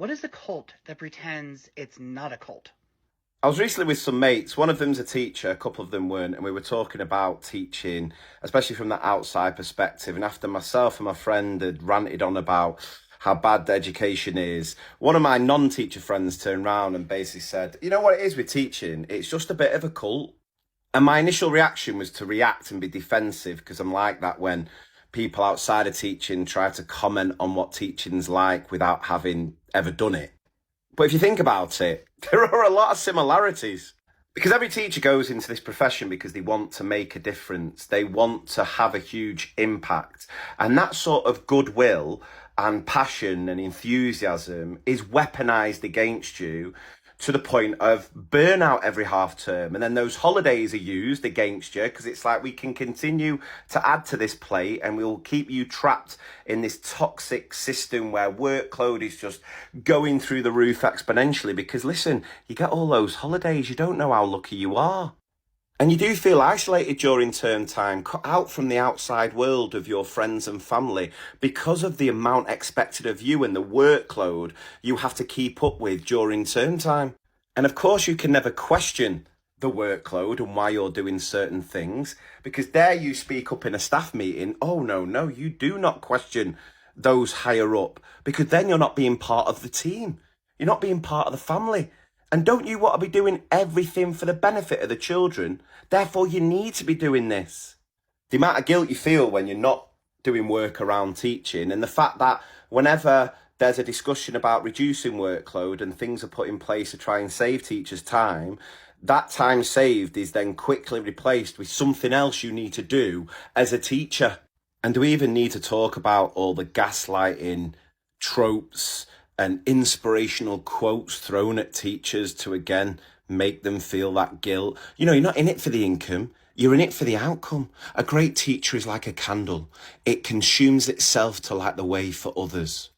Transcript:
What is a cult that pretends it's not a cult? I was recently with some mates. One of them's a teacher, a couple of them weren't, and we were talking about teaching, especially from that outside perspective. And after myself and my friend had ranted on about how bad the education is, one of my non-teacher friends turned round and basically said, "You know what it is with teaching? It's just a bit of a cult." And my initial reaction was to react and be defensive because I'm like that when people outside of teaching try to comment on what teaching's like without having ever done it. But if you think about it, there are a lot of similarities. Because every teacher goes into this profession because they want to make a difference. They want to have a huge impact. And that sort of goodwill and passion and enthusiasm is weaponized against you to the point of burnout every half term. And then those holidays are used against you because it's like we can continue to add to this plate and we'll keep you trapped in this toxic system where workload is just going through the roof exponentially. Because listen, you get all those holidays, you don't know how lucky you are. And you do feel isolated during term time, cut out from the outside world of your friends and family because of the amount expected of you and the workload you have to keep up with during term time. And of course, you can never question the workload and why you're doing certain things because there you speak up in a staff meeting. Oh, no, you do not question those higher up because then you're not being part of the team. You're not being part of the family. And don't you want to be doing everything for the benefit of the children? Therefore, you need to be doing this. The amount of guilt you feel when you're not doing work around teaching and the fact that whenever there's a discussion about reducing workload and things are put in place to try and save teachers time, that time saved is then quickly replaced with something else you need to do as a teacher. And do we even need to talk about all the gaslighting tropes and inspirational quotes thrown at teachers to again make them feel that guilt? You know, you're not in it for the income, you're in it for the outcome. A great teacher is like a candle. It consumes itself to light the way for others.